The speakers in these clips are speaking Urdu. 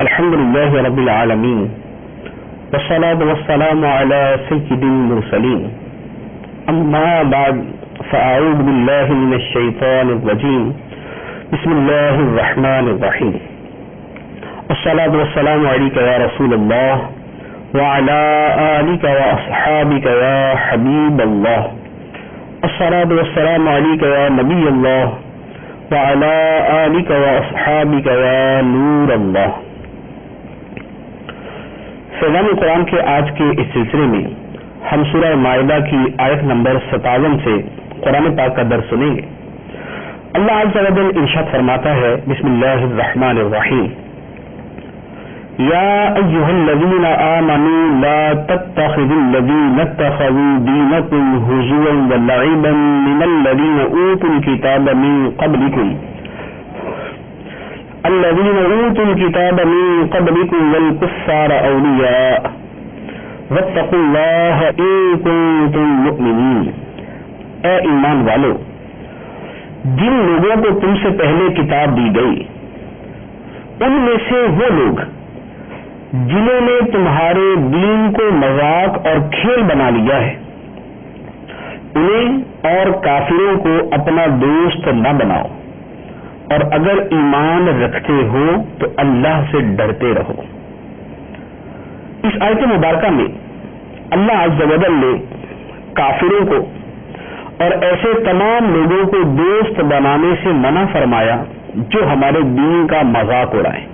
الحمد لله رب العالمين والصلاة والسلام على سيد المرسلين أما بعد فأعوذ بالله من الشيطان الرجيم بسم الله الرحمن الرحيم الصلاة والسلام عليك يا رسول الله وعلى آلك وأصحابك يا حبيب الله الصلاة والسلام عليك يا نبي الله وعلى آلك وأصحابك يا نور الله. فیضان قرآن کے آج کے اس سلسلے میں ہم سورہ مائدہ کی آیت نمبر 57 سے قرآن پاک کا درس سنیں گے. اللہ عز و جل ارشاد فرماتا ہے بسم اللہ الرحمن الرحیم یا ایھا الذین آمنوا لا تتخذوا الذین اتخذوا دینکم ہزوا ولعبا من الذین اوتوا الکتاب من قبلکم والکفار اولیاء واتقوا اللہ ان کنتم مؤمنین. اے ایمان والو، جن لوگوں کو تم سے پہلے کتاب دی گئی ان میں سے وہ لوگ جنہوں نے تمہارے دین کو مذاق اور کھیل بنا لیا ہے، انہیں اور کافروں کو اپنا دوست نہ بناؤ، اور اگر ایمان رکھتے ہو تو اللہ سے ڈرتے رہو. اس آیت مبارکہ میں اللہ عز و جل نے کافروں کو اور ایسے تمام لوگوں کو دوست بنانے سے منع فرمایا جو ہمارے دین کا مذاق اڑائیں،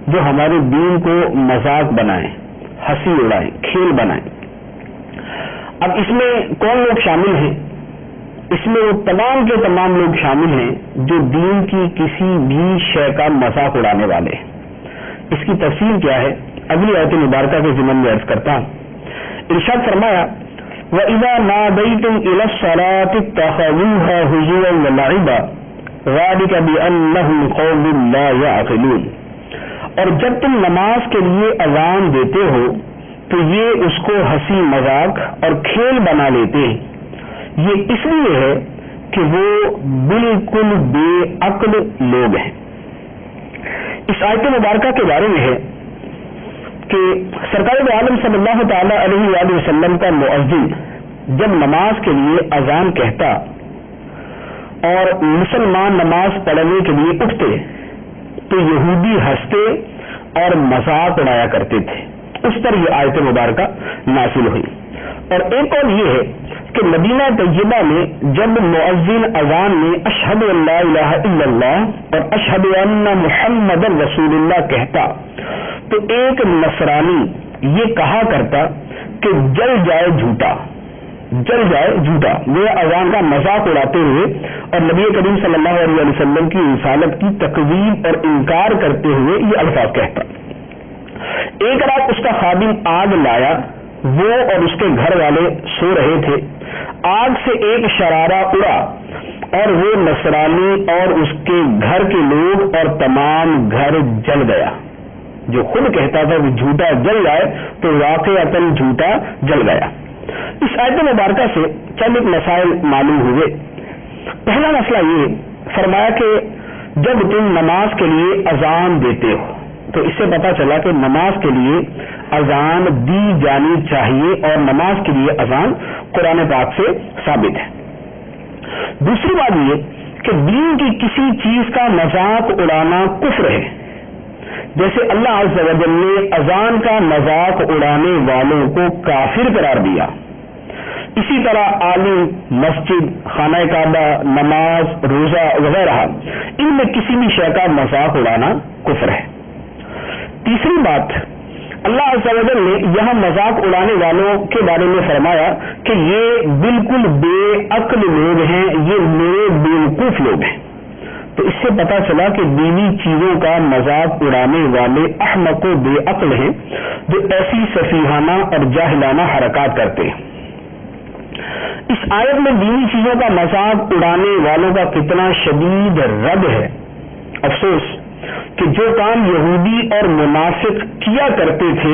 جو ہمارے دین کو مذاق بنائیں، ہنسی اڑائیں، کھیل بنائیں. اب اس میں کون لوگ شامل ہیں؟ اس میں وہ تمام کے تمام لوگ شامل ہیں جو دین کی کسی بھی شے کا مذاق اڑانے والے ہیں. اس کی تفصیل کیا ہے اگلی آیت مبارکہ کے ضمن میں عرض کرتا ہوں. ارشاد فرمایا وَإِذَا نَادَيْتُمْ إِلَى الصَّلَاةِ اتَّخَذُوهَا هُزُوًا وَلَعِبًا ذَلِكَ بِأَنَّهُمْ قَوْمٌ لَا يَعْقِلُونَ. اور جب تم نماز کے لیے اذان دیتے ہو تو یہ اس کو ہنسی مذاق اور کھیل بنا لیتے ہیں. یہ اس لیے ہے کہ وہ بالکل بے عقل لوگ ہیں. اس آیت مبارکہ کے بارے میں ہے کہ سرکار دو عالم صلی اللہ تعالی علیہ وآلہ وسلم کا مؤذن جب نماز کے لیے اذان کہتا اور مسلمان نماز پڑھنے کے لیے اٹھتے تو یہودی ہنستے اور مذاق اڑایا کرتے تھے. اس پر یہ آیت مبارکہ نازل ہوئی. اور ایک اور یہ ہے کہ مدینہ طیبہ میں جب مؤذن اذان میں اشہد ان لا الہ الا اللہ اور اشہد ان محمد رسول اللہ کہتا تو ایک نصرانی یہ کہا کرتا کہ جل جائے جھوٹا، جل جائے جھوٹا. وہ اذان کا مذاق اڑاتے ہوئے اور نبی کریم صلی اللہ علیہ وسلم کی رسالت کی تکذیب اور انکار کرتے ہوئے یہ الفاظ کہتا. ایک رات اس کا خادم آگ لایا، وہ اور اس کے گھر والے سو رہے تھے. آگ سے ایک شرارہ اڑا اور وہ نصرانی اور اس کے گھر کے لوگ اور تمام گھر جل گیا. جو خود کہتا تھا کہ جھوٹا جل جائے تو واقعتاً جھوٹا جل گیا. اس آیت مبارکہ سے چند ایک مسائل معلوم ہوئے. پہلا مسئلہ یہ فرمایا کہ جب تم نماز کے لیے اذان دیتے ہو تو اس سے پتا چلا کہ نماز کے لیے اذان دی جانی چاہیے اور نماز کے لیے اذان قرآن پاک سے ثابت ہے. دوسری بات یہ کہ دین کی کسی چیز کا مذاق اڑانا کفر ہے. جیسے اللہ عز و جل نے اذان کا مذاق اڑانے والوں کو کافر قرار دیا، اسی طرح عالم، مسجد، خانہ کعبہ، نماز، روزہ وغیرہ ان میں کسی بھی شے کا مذاق اڑانا کفر ہے. تیسری بات، اللہ عز و جل نے یہاں مذاق اڑانے والوں کے بارے میں فرمایا کہ یہ بالکل بے عقل لوگ ہیں، یہ میرے بیوقوف لوگ ہیں. تو اس سے پتا چلا کہ دینی چیزوں کا مذاق اڑانے والے احمق و بے عقل ہیں جو ایسی سفیہانہ اور جاہلانہ حرکات کرتے ہیں. اس آیت میں دینی چیزوں کا مذاق اڑانے والوں کا کتنا شدید رد ہے. افسوس کہ جو کام یہودی اور منافق کیا کرتے تھے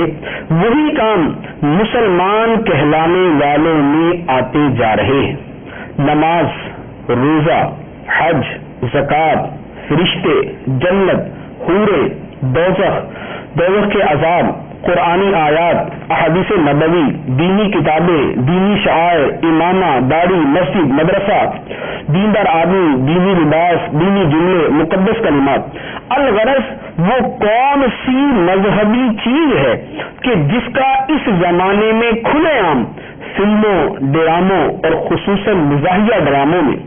وہی کام مسلمان کہلانے والوں میں آتے جا رہے ہیں. نماز، روزہ، حج، زکات، فرشتے، جنت، حوریں، دوزخ، دوزخ کے عذاب، قرآنی آیات، احادیث نبوی، دینی کتابیں، دینی شعائر، امامہ، داڑھی، مسجد، مدرسہ، دیندار آدمی، دینی لباس، دینی جملے، مقدس کلمات، الغرض وہ کون سی مذہبی چیز ہے کہ جس کا اس زمانے میں کھلے عام فلموں، ڈراموں اور خصوصاً مزاحیہ ڈراموں میں،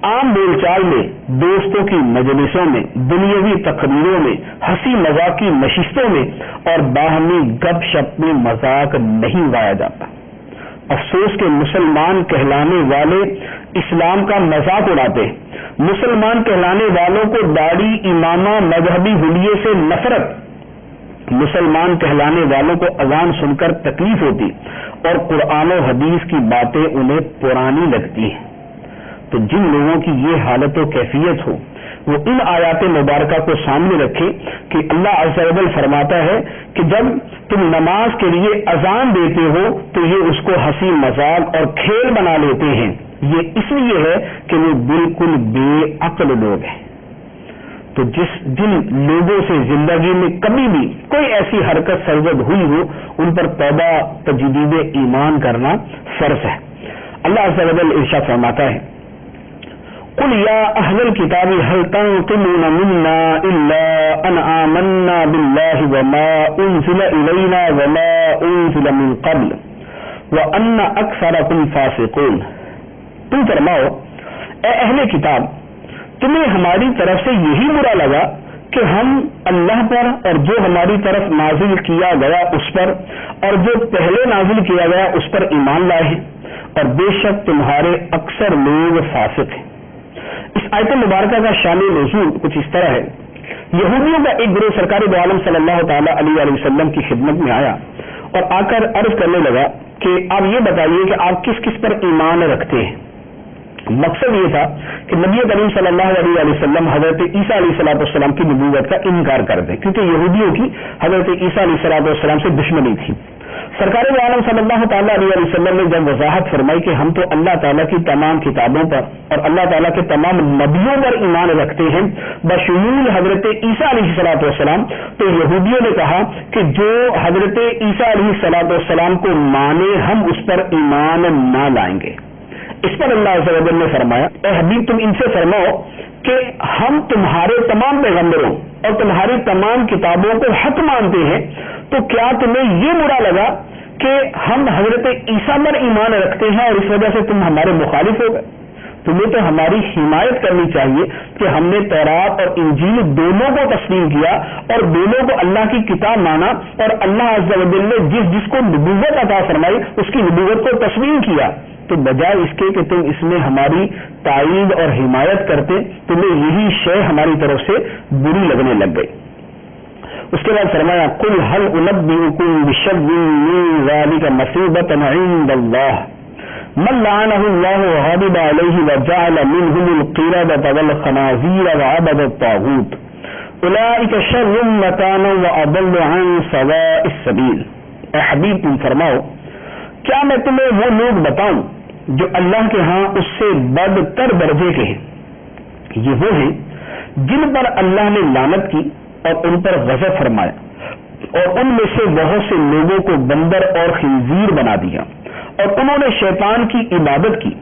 عام بول چال میں، دوستوں کی مجلسوں میں، دنیاوی تقریروں میں، ہنسی مذاق کی نشستوں میں اور باہمی گپ شپ میں مذاق نہیں اڑایا جاتا۔ افسوس کہ مسلمان کہلانے والے اسلام کا مذاق اڑاتے ہیں۔ مسلمان کہلانے والوں کو داڑھی، امامہ، مذہبی حلیے سے نفرت، مسلمان کہلانے والوں کو اذان سن کر تکلیف ہوتی اور قرآن و حدیث کی باتیں انہیں پرانی لگتی ہیں۔ تو جن لوگوں کی یہ حالت و کیفیت ہو وہ ان آیات مبارکہ کو سامنے رکھے کہ اللہ عز و جل فرماتا ہے کہ جب تم نماز کے لیے اذان دیتے ہو تو یہ اس کو ہنسی مذاق اور کھیل بنا لیتے ہیں۔ یہ اس لیے ہے کہ وہ بالکل بے عقل لوگ ہیں۔ تو جن لوگوں سے زندگی میں کبھی بھی کوئی ایسی حرکت سرزد ہوئی ہو ان پر توبہ تجدید ایمان کرنا فرض ہے۔ اللہ عز و جل ارشاد فرماتا ہے قل یا اہل الکتاب هل تنقمون منا الا ان آمنا باللہ وما انزل الینا وما انزل من قبل وان اکثرکم فاسقون۔ تم فرماؤ اے اہل کتاب، تمہیں ہماری طرف سے یہی برا لگا کہ ہم اللہ پر اور جو ہماری طرف نازل کیا گیا اس پر اور جو پہلے نازل کیا گیا اس پر ایمان لائے ہیں، اور بے شک تمہارے اکثر لوگ فاسق ہیں۔ اس آیت مبارکہ کا شان نزول کچھ اس طرح ہے۔ یہودیوں کا ایک گروہ سرکار دو عالم صلی اللہ تعالی علیہ وسلم کی خدمت میں آیا اور آ کر عرض کرنے لگا کہ آپ یہ بتائیے کہ آپ کس کس پر ایمان رکھتے ہیں۔ مقصد یہ تھا کہ نبی کریم صلی اللہ علیہ وسلم حضرت عیسیٰ علیہ السلام کی نبوت کا انکار کر دیں، کیونکہ یہودیوں کی حضرت عیسیٰ علیہ السلام سے دشمنی تھی۔ سرکار عالم صلی اللہ تعالیٰ علیہ وسلم نے جب وضاحت فرمائی کہ ہم تو اللہ تعالیٰ کی تمام کتابوں پر اور اللہ تعالیٰ کے تمام نبیوں پر ایمان رکھتے ہیں بشمول حضرت عیسیٰ علیہ السلام، تو یہودیوں نے کہا کہ جو حضرت عیسیٰ علیہ السلام کو مانے ہم اس پر ایمان نہ لائیں گے۔ اس پر اللہ عز و جل نے فرمایا اے حبیب تم ان سے فرماؤ کہ ہم تمہارے تمام پیغمبروں اور تمہاری تمام کتابوں کو حق مانتے ہیں، تو کیا تمہیں یہ برا لگا کہ ہم حضرت عیسیٰ پر ایمان رکھتے ہیں اور اس وجہ سے تم ہمارے مخالف ہو گئے؟ تمہیں تو ہماری حمایت کرنی چاہیے کہ ہم نے تورات اور انجیل دونوں کو تسلیم کیا اور دونوں کو اللہ کی کتاب مانا، اور اللہ عز و جل نے جس کو نبوت عطا فرمائی اس کی نبوت کو تسلیم کیا، تو بجائے اس کے کہ تم اس میں ہماری تائید اور حمایت کرتے تمہیں یہی شے ہماری طرف سے بری لگنے لگ گئی۔ اس کے بعد فرمایا قل هل انبئکم بشر من ذلک مثوبۃ عند اللہ من لعنه الله وغضب عليه وجعل منهم القردة والخنازير وعبد الطاغوت اولئک شر مکانا واضل عن سواء السبیل۔ اے حبیب تم فرماؤ کیا میں تمہیں وہ لوگ بتاؤں جو اللہ کے ہاں اس سے بدتر درجے کے ہیں؟ یہ وہ ہیں جن پر اللہ نے لعنت کی اور ان پر غضب فرمایا، اور ان میں سے بہت سے لوگوں کو بندر اور خنزیر بنا دیا، اور انہوں نے شیطان کی عبادت کی۔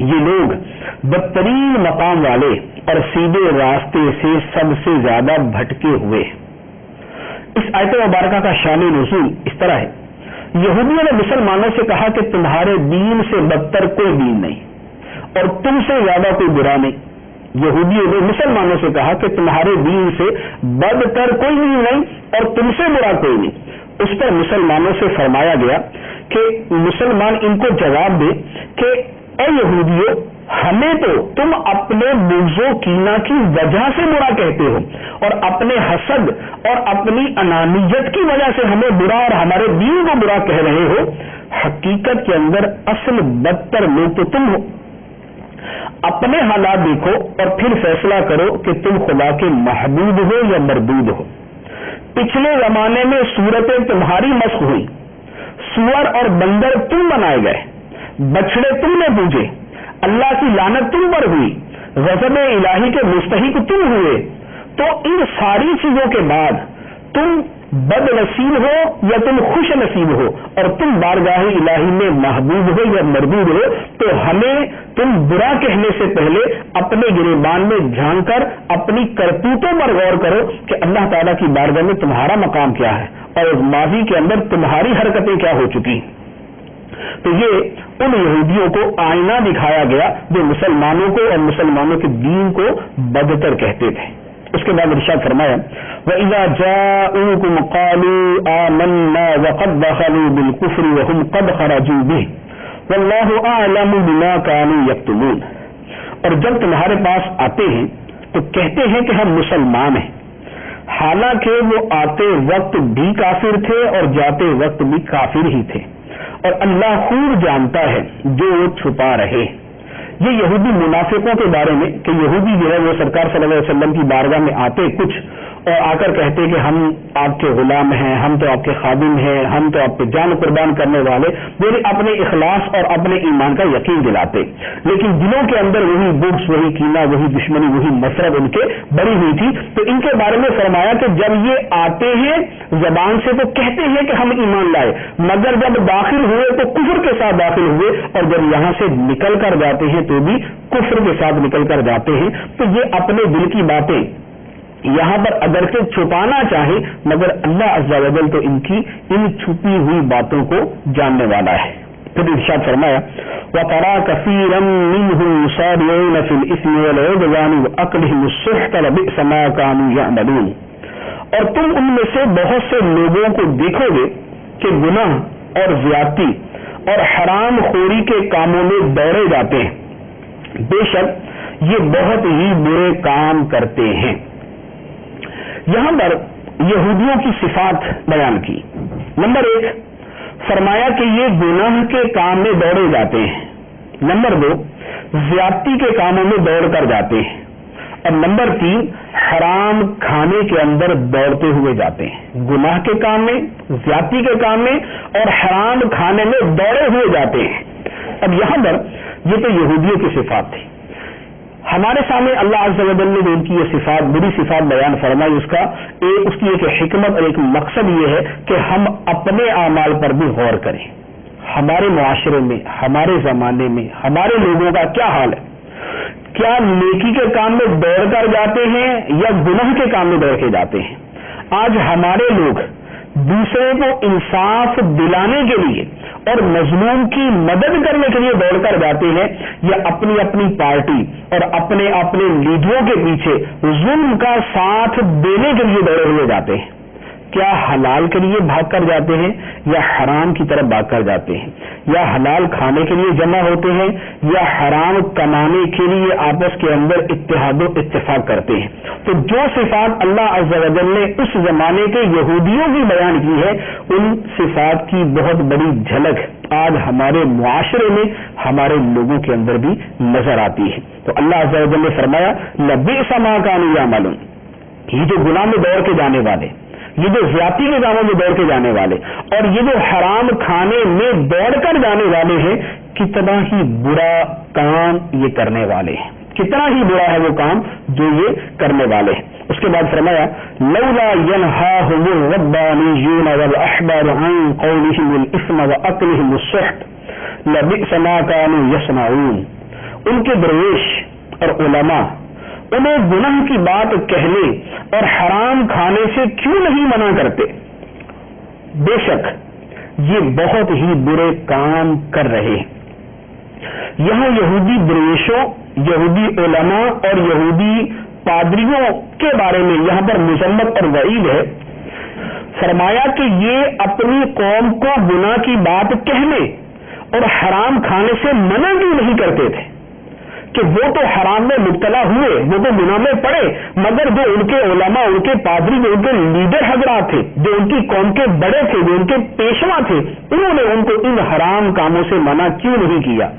یہ لوگ بدترین مقام والے اور سیدھے راستے سے سب سے زیادہ بھٹکے ہوئے۔ اس آیت مبارکہ کا شان نزول اس طرح ہے۔ یہودیوں نے مسلمانوں سے کہا کہ تمہارے دین سے بدتر کوئی دین نہیں اور تم سے زیادہ کوئی برا نہیں۔ یہودیوں نے مسلمانوں سے کہا کہ تمہارے دین سے بدتر کوئی دین نہیں اور تم سے برا کوئی نہیں۔ اس پر مسلمانوں سے فرمایا گیا کہ مسلمان ان کو جواب دے کہ اے یہودیوں، ہمیں تو تم اپنے بغض و کینہ کی وجہ سے برا کہتے ہو اور اپنے حسد اور اپنی انانیت کی وجہ سے ہمیں برا اور ہمارے دین کو برا کہہ رہے ہو۔ حقیقت کے اندر اصل بدتر لوگ تو تم ہو۔ اپنے حالات دیکھو اور پھر فیصلہ کرو کہ تم خدا کے محبوب ہو یا مردود ہو۔ پچھلے زمانے میں صورتیں تمہاری مسخ ہوئی، سور اور بندر تم بنائے گئے، بچڑے تم نے پوجے، اللہ کی لعنت تم پر ہوئی، غضب الہی کے مستحق تم ہوئے۔ تو ان ساری چیزوں کے بعد تم بد نصیب ہو یا تم خوش نصیب ہو اور تم بارگاہ الہی میں محبوب ہو یا مردود ہو، تو ہمیں تم برا کہنے سے پہلے اپنے گریبان میں جھانک کر اپنی کرتوتوں پر غور کرو کہ اللہ تعالیٰ کی بارگاہ میں تمہارا مقام کیا ہے اور ماضی کے اندر تمہاری حرکتیں کیا ہو چکی۔ تو یہ ان یہودیوں کو آئینہ دکھایا گیا جو مسلمانوں کو اور مسلمانوں کے دین کو بدتر کہتے تھے۔ اس کے بعد ارشاد فرمایا وَإِذَا جَاءُوكُمْ قَالُوا آمَنَّا وَقَدْ دَخَلُوا بِالْكُفْرِ وَهُمْ قَدْ خَرَجُوا بِهِ وَاللَّهُ أَعْلَمُ بِمَا كَانُوا يَكْتُمُونَ، اور جب تمہارے پاس آتے ہیں تو کہتے ہیں کہ ہم مسلمان ہیں، حالانکہ وہ آتے وقت بھی کافر تھے اور جاتے وقت بھی کافر ہی تھے، اور اللہ خوب جانتا ہے جو وہ چھپا رہے۔ یہ یہودی منافقوں کے بارے میں کہ یہودی جو ہے وہ سرکار صلی اللہ علیہ وسلم کی بارگاہ میں آتے کچھ اور آ کر کہتے کہ ہم آپ کے غلام ہیں، ہم تو آپ کے خادم ہیں، ہم تو آپ پہ جان قربان کرنے والے، میرے اپنے اخلاص اور اپنے ایمان کا یقین دلاتے، لیکن دلوں کے اندر وہی بغض، وہی کینہ، وہی دشمنی، وہی نفرت ان کے بڑی ہوئی تھی۔ تو ان کے بارے میں فرمایا کہ جب یہ آتے ہیں زبان سے تو کہتے ہیں کہ ہم ایمان لائے، مگر جب داخل ہوئے تو کفر کے ساتھ داخل ہوئے، اور جب یہاں سے نکل کر جاتے ہیں تو بھی کفر کے ساتھ نکل کر جاتے ہیں۔ تو یہ اپنے دل کی باتیں یہاں پر اگرچہ چھپانا چاہے مگر اللہ عز و جل تو ان کی ان چھپی ہوئی باتوں کو جاننے والا ہے۔ پھر ارشاد فرمایا وَتَرَى كَثِيرًا مِّنْهُمْ يُسَارِعُونَ فِي الْإِثْمِ وَالْعُدْوَانِ وَأَكْلِهِمُ السُّحْتَ لَبِئْسَ مَا كَانُوا يَعْمَلُونَ، اور تم ان میں سے بہت سے لوگوں کو دیکھو گے کہ گناہ اور زیادتی اور حرام خوری کے کاموں میں دوڑے جاتے ہیں، بے شک یہ بہت ہی برے کام کرتے ہیں۔ یہاں پر یہودیوں کی صفات بیان کی۔ نمبر 1 فرمایا کہ یہ گناہ کے کام میں دوڑے جاتے ہیں، نمبر 2 زیادتی کے کاموں میں دوڑ کر جاتے ہیں، اور نمبر 3 حرام کھانے کے اندر دوڑتے ہوئے جاتے ہیں، گناہ کے کام میں، زیادتی کے کام میں اور حرام کھانے میں دوڑے ہوئے جاتے ہیں۔ اب یہاں پر یہ تو یہودیوں کی صفات تھی، ہمارے سامنے اللہ عز و جل نے جو ان کی یہ صفات بری صفات بیان فرمائی، اس کی ایک حکمت اور ایک مقصد یہ ہے کہ ہم اپنے اعمال پر بھی غور کریں۔ ہمارے معاشرے میں، ہمارے زمانے میں ہمارے لوگوں کا کیا حال ہے؟ کیا نیکی کے کام میں دوڑ کر جاتے ہیں یا گناہ کے کام میں دوڑ کے جاتے ہیں؟ آج ہمارے لوگ دوسرے کو انصاف دلانے کے لیے اور مظلوم کی مدد کرنے کے لیے دوڑ کر جاتے ہیں، یا اپنی اپنی پارٹی اور اپنے اپنے لیڈروں کے پیچھے ظلم کا ساتھ دینے کے لیے دوڑے ہوئے جاتے ہیں؟ کیا حلال کے لیے بھاگ کر جاتے ہیں یا حرام کی طرف بھاگ کر جاتے ہیں؟ یا حلال کھانے کے لیے جمع ہوتے ہیں یا حرام کمانے کے لیے آپس کے اندر اتحاد و اتفاق کرتے ہیں؟ تو جو صفات اللہ عز و جل نے اس زمانے کے یہودیوں کی بیان کی ہے، ان صفات کی بہت بڑی جھلک آج ہمارے معاشرے میں ہمارے لوگوں کے اندر بھی نظر آتی ہے۔ تو اللہ عز و جل نے فرمایا لبئس ما کانوا یعملون، یہ جو گناہ میں دوڑ کے جانے والے، یہ جو زیادتی کے کاموں میں دوڑ کے جانے والے، اور یہ جو حرام کھانے میں دوڑ کر جانے والے ہیں، کتنا ہی برا کام یہ کرنے والے ہیں، کتنا ہی برا ہے وہ کام جو یہ کرنے والے ہیں۔ اس کے بعد فرمایا لولا ينهاهم الربانيون والاحبار عن قولهم الاثم واكلهم السحت لبئس ما كانوا يصنعون، ان کے درویش اور علماء انہیں گناہ کی بات کہنے اور حرام کھانے سے کیوں نہیں منع کرتے؟ بے شک یہ بہت ہی برے کام کر رہے ہیں۔ یہاں یہودی درویشوں، یہودی علماء اور یہودی پادریوں کے بارے میں یہاں پر مذمت اور وعید ہے۔ فرمایا کہ یہ اپنی قوم کو گناہ کی بات کہنے اور حرام کھانے سے منع کیوں نہیں کرتے تھے؟ کہ وہ تو حرام میں مبتلا ہوئے، وہ تو گناہ میں پڑے، مگر جو ان کے علماء، ان کے پادری، جو ان کے لیڈر حضرات تھے، جو ان کی قوم کے بڑے تھے، جو ان کے پیشوا تھے، انہوں نے ان کو ان حرام کاموں سے منع کیوں نہیں کیا؟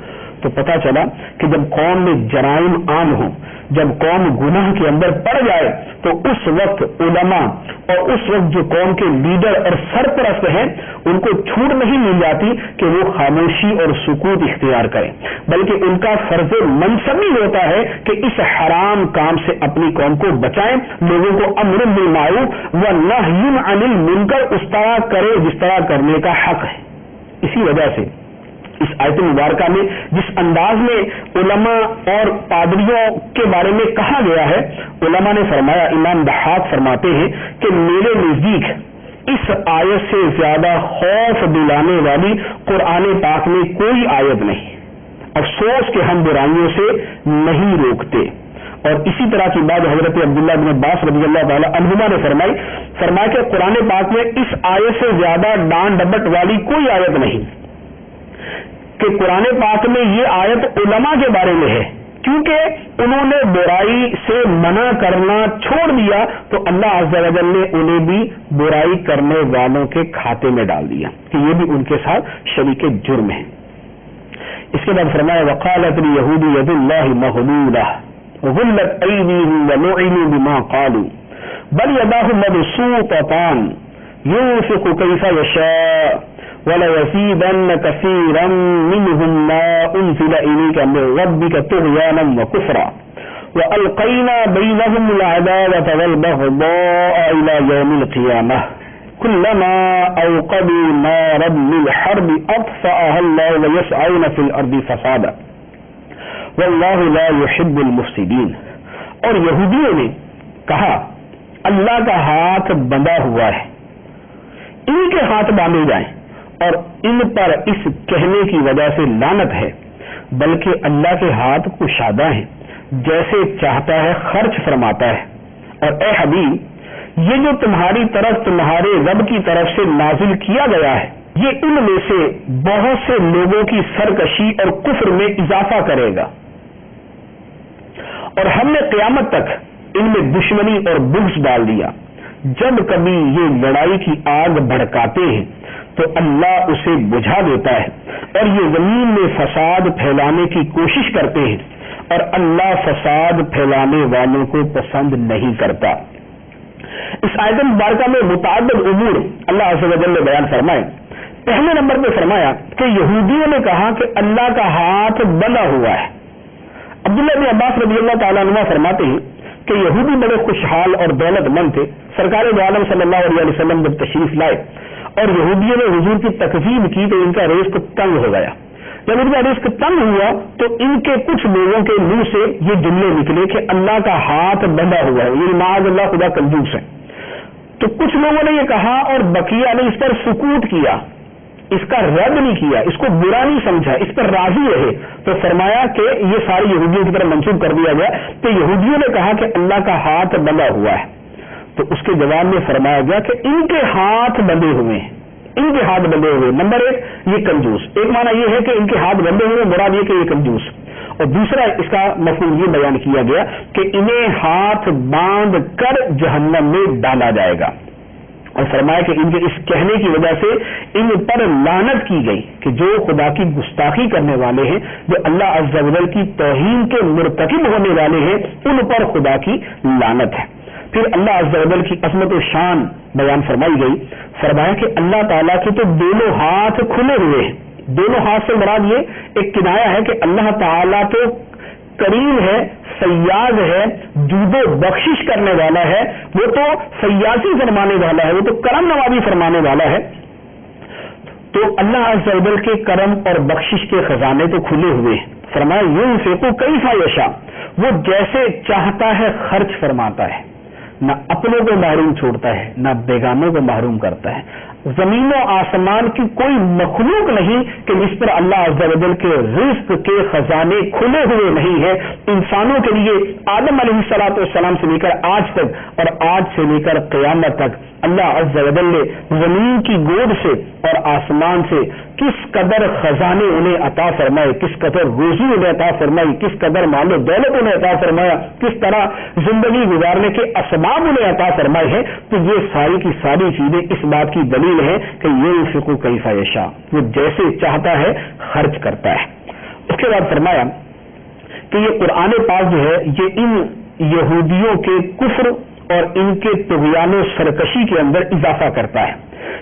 تو پتہ چلا کہ جب قوم میں جرائم عام ہوں، جب قوم گناہ کے اندر پڑ جائے تو اس وقت علماء اور اس وقت جو قوم کے لیڈر اور سرپرست ہیں ان کو چھوٹ نہیں مل جاتی کہ وہ خاموشی اور سکوت اختیار کریں، بلکہ ان کا فرض منصبی ہوتا ہے کہ اس حرام کام سے اپنی قوم کو بچائیں، لوگوں کو امر بالمعروف و نہی عن المنکر اس طرح کرے جس طرح کرنے کا حق ہے۔ اسی وجہ سے اس آیت مبارکہ میں جس انداز میں علماء اور پادریوں کے بارے میں کہا گیا ہے، علماء نے فرمایا، امام ضحاک فرماتے ہیں کہ میرے نزدیک اس آیت سے زیادہ خوف دلانے والی قرآن پاک میں کوئی آیت نہیں، افسوس کہ ہم برائیوں سے نہیں روکتے۔ اور اسی طرح کی بات حضرت عبداللہ بن عباس رضی اللہ تعالی عنہما نے فرمایا کہ قرآن پاک میں اس آیت سے زیادہ ڈانٹ ڈپٹ والی کوئی آیت نہیں، کہ قرآن پاک میں یہ آیت علماء کے بارے میں ہے، کیونکہ انہوں نے برائی سے منع کرنا چھوڑ دیا تو اللہ عز و جل نے انہیں بھی برائی کرنے والوں کے کھاتے میں ڈال دیا کہ یہ بھی ان کے ساتھ شریک جرم ہے۔ اس کے بعد فرمایا وقالت الیہود ید اللہ مغلولہ غلت ایدیہم ولعنوا بما قالوا بل یداہ مبسوطتان ينفق كيف يشاء وَلَيَزِيدَنَّ كَثِيرًا مِّنْهُم مَّا أُنزِلَ إِلَيْكَ مِن رَّبِّكَ طُغْيَانًا وَكُفْرًا وَأَلْقَيْنَا بَيْنَهُمُ الْعَدَاوَةَ وَالْبَغْضَاءَ إِلَى يَوْمِ الْقِيَامَةِ كُلَّمَا أَوْقَدُوا نَارًا لِّلْحَرْبِ أَطْفَأَهَا اللَّهُ وَيَسْعَوْنَ فِي الْأَرْضِ فَسَادًا وَاللَّهُ لَا يُحِبُّ الْمُفْسِدِينَ۔ اور یہودیوں نے کہا اللہ کا ہاتھ بندھا ہوا ہے، ان کے ہاتھ باندھے جائیں، اور ان پر اس کہنے کی وجہ سے لعنت ہے، بلکہ اللہ کے ہاتھ کشادہ ہیں، جیسے چاہتا ہے خرچ فرماتا ہے۔ اور اے حبیب، یہ جو تمہاری طرف تمہارے رب کی طرف سے نازل کیا گیا ہے یہ ان میں سے بہت سے لوگوں کی سرکشی اور کفر میں اضافہ کرے گا، اور ہم نے قیامت تک ان میں دشمنی اور بغض ڈال دیا۔ جب کبھی یہ لڑائی کی آگ بھڑکاتے ہیں تو اللہ اسے بجھا دیتا ہے، اور یہ زمین میں فساد پھیلانے کی کوشش کرتے ہیں، اور اللہ فساد پھیلانے والوں کو پسند نہیں کرتا۔ اس آیت مبارکہ میں متعدد امور اللہ عز و جل نے بیان فرمائے۔ پہلے نمبر پہ فرمایا کہ یہودیوں نے کہا کہ اللہ کا ہاتھ بندھا ہوا ہے۔ عبداللہ بن عباس رضی اللہ تعالیٰ عنہ فرماتے ہیں کہ یہودی بڑے خوشحال اور دولت مند تھے۔ سرکار دو عالم صلی اللہ علیہ وسلم جب تشریف لائے اور یہودیوں نے حضور کی تکذیب کی تو ان کا رزق تنگ ہو گیا۔ جب ان کا رزق تنگ ہوا تو ان کے کچھ لوگوں کے منہ سے یہ جملے نکلے کہ اللہ کا ہاتھ بندھا ہوا ہے، یہ معاذ اللہ خدا کنجوس ہے۔ تو کچھ لوگوں نے یہ کہا اور بقیہ نے اس پر سکوت کیا، اس کا رد نہیں کیا، اس کو برا نہیں سمجھا، اس پر راضی رہے۔ تو فرمایا کہ یہ سارے یہودیوں کی طرف منسوب کر دیا گیا کہ یہودیوں نے کہا کہ اللہ کا ہاتھ بندھا ہوا ہے، تو اس کے جواب میں فرمایا گیا کہ ان کے ہاتھ بندھے ہوئے ہیں، ان کے ہاتھ بندھے ہوئے۔ نمبر ایک، یہ کنجوس، ایک معنی یہ ہے کہ ان کے ہاتھ بندھے ہوئے، مراد یہ کہ یہ کنجوس، اور دوسرا اس کا مفہوم یہ بیان کیا گیا کہ انہیں ہاتھ باندھ کر جہنم میں ڈالا جائے گا۔ اور فرمایا کہ ان کے اس کہنے کی وجہ سے ان پر لعنت کی گئی کہ جو خدا کی گستاخی کرنے والے ہیں، جو اللہ عز و جل کی توہین کے مرتکب ہونے والے ہیں، ان پر خدا کی لعنت ہے۔ پھر اللہ عز و جل کی عظمت و شان بیان فرمائی گئی۔ فرمایا کہ اللہ تعالیٰ کے تو دونوں ہاتھ کھلے ہوئے ہیں۔ دونوں ہاتھ سے مراد یہ ایک کنایا ہے کہ اللہ تعالیٰ تو کریم ہے، فیاض ہے، جود و بخشش کرنے والا ہے، وہ تو فیاضی فرمانے والا ہے، وہ تو کرم نوازی فرمانے والا ہے۔ تو اللہ عز و جل کے کرم اور بخشش کے خزانے تو کھلے ہوئے ہیں۔ فرمایا ينفق كيف يشاء، وہ جیسے چاہتا ہے خرچ فرماتا ہے، نہ اپنوں کو محروم چھوڑتا ہے نہ بیگانوں کو محروم کرتا ہے۔ زمین و آسمان کی کوئی مخلوق نہیں کہ جس پر اللہ عز و جل کے رزق کے خزانے کھلے ہوئے نہیں ہیں۔ انسانوں کے لیے آدم علیہ السلام سے لے کر آج تک اور آج سے لے کر قیامت تک اللہ عز و جل نے زمین کی گود سے اور آسمان سے کس قدر خزانے انہیں عطا فرمائے، کس قدر روزی انہیں عطا فرمائی، کس قدر مال و دولت انہیں عطا فرمایا، کس طرح زندگی گزارنے کے اسباب انہیں عطا فرمائے ہیں۔ تو یہ ساری کی ساری چیزیں اس بات کی دلیل ہے کہ ينفق كيف يشاء، وہ جیسے چاہتا ہے خرچ کرتا ہے۔ اس کے بعد فرمایا کہ یہ قرآن پاک جو ہے یہ ان یہودیوں کے کفر اور ان کے طغیان و سرکشی کے اندر اضافہ کرتا ہے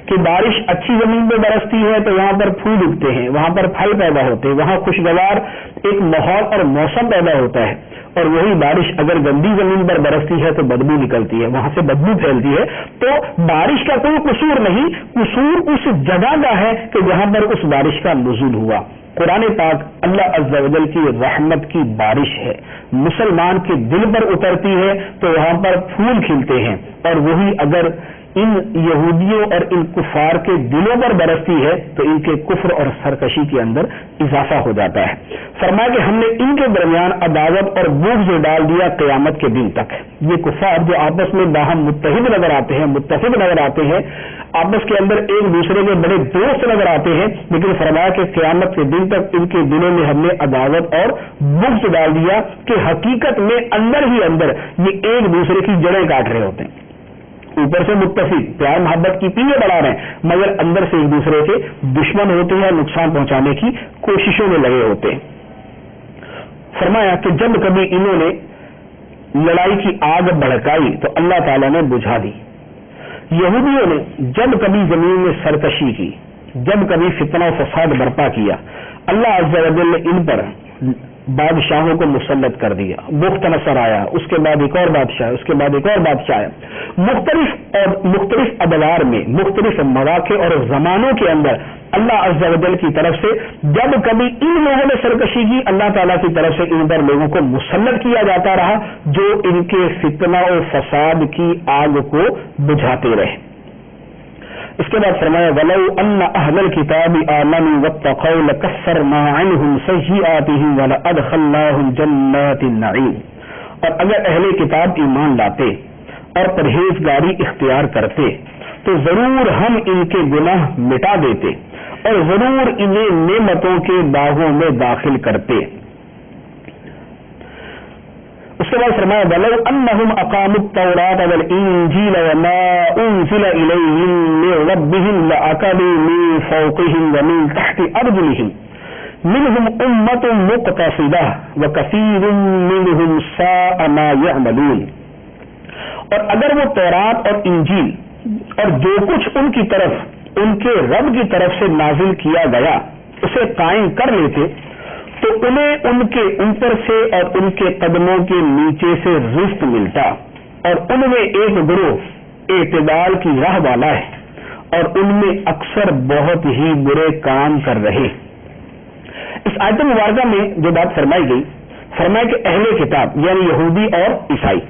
کہ بارش اچھی زمین پہ برستی ہے تو وہاں پر پھول اگتے ہیں، وہاں پر پھل پیدا ہوتے ہیں، وہاں خوشگوار ایک ماحول اور موسم پیدا ہوتا ہے، اور وہی بارش اگر گندی زمین پر برستی ہے تو بدبو نکلتی ہے، وہاں سے بدبو پھیلتی ہے. تو بارش کا کوئی قصور نہیں، قصور اس جگہ کا ہے کہ جہاں پر اس بارش کا نزول ہوا. قرآن پاک اللہ عز و جل کی رحمت کی بارش ہے، مسلمان کے دل پر اترتی ہے تو وہاں پر پھول کھلتے ہیں، اور وہی اگر ان یہودیوں اور ان کفار کے دلوں پر برستی ہے تو ان کے کفر اور سرکشی کے اندر اضافہ ہو جاتا ہے. فرمایا کہ ہم نے ان کے درمیان عداوت اور بغض ڈال دیا قیامت کے دن تک. یہ کفار جو آپس میں باہم متحد نظر آتے ہیں، متفق نظر آتے ہیں، آپس کے اندر ایک دوسرے کے بڑے دوست نظر آتے ہیں، لیکن فرمایا کہ قیامت کے دن تک ان کے دلوں میں ہم نے عداوت اور بغض ڈال دیا کہ حقیقت میں اندر ہی اندر یہ ایک دوسرے کی جڑیں کاٹ رہے ہوتے ہیں. اوپر سے متفق پیار محبت کی پیلے بڑھا رہے ہیں، مگر اندر سے ایک دوسرے کے دشمن ہوتے ہیں، نقصان پہنچانے کی کوششوں میں لگے ہوتے ہیں. فرمایا کہ جب کبھی انہوں نے لڑائی کی آگ بھڑکائی تو اللہ تعالیٰ نے بجھا دی. یہودیوں نے جب کبھی زمین میں سرکشی کی، جب کبھی فتنہ و فساد برپا کیا، اللہ عز و جل نے ان پر بادشاہوں کو مسلط کر دیا. بخت نصر آیا، اس کے بعد ایک اور بادشاہ، اس کے بعد ایک اور بادشاہ آیا. مختلف ادوار میں، مختلف مواقع اور زمانوں کے اندر اللہ عز و جل کی طرف سے جب کبھی ان لوگوں نے سرکشی کی، اللہ تعالیٰ کی طرف سے ان پر لوگوں کو مسلط کیا جاتا رہا جو ان کے فتنہ و فساد کی آگ کو بجھاتے رہے. اس کے بعد فرمایا وَلَوْ أَنَّ أَهْلَ الْكِتَابِ آمَنُوا وَاتَّقَوْا لَكَفَّرْنَا عَنْهُمْ سَيِّئَاتِهِمْ وَلَأَدْخَلْنَاهُمْ جَنَّاتِ النَّعِيمِ. اور اگر اہل کتاب ایمان لاتے اور پرہیزگاری اختیار کرتے تو ضرور ہم ان کے گناہ مٹا دیتے اور ضرور انہیں نعمتوں کے باغوں میں داخل کرتے. اس کے بعد فرمایا وَلَوْ أَنَّهُمْ أَقَامُوا التَّوْرَاةَ وَالْإِنْجِيلَ وَمَا أُنْزِلَ إِلَيْهِمْ مِنْ رَبِّهِمْ لَأَكَلُوا مِنْ فَوْقِهِمْ وَمِنْ تَحْتِ أَرْجُلِهِمْ مِنْهُمْ أُمَّةٌ مُقْتَصِدَةٌ وَكَثِيرٌ مِنْهُمْ سَاءَ مَا يَعْمَلُونَ. اور اگر وہ تورات اور انجیل اور جو کچھ ان کی طرف ان کے رب کی طرف سے نازل کیا گیا اسے قائم کر لیتے تو انہیں ان کے اوپر سے اور ان کے قدموں کے نیچے سے رزق ملتا، اور ان میں ایک گروہ اعتدال کی راہ والا ہے اور ان میں اکثر بہت ہی برے کام کر رہے. اس آیت مبارکہ میں جو بات فرمائی گئی، فرمایا کہ اہل کتاب یعنی یہودی اور عیسائی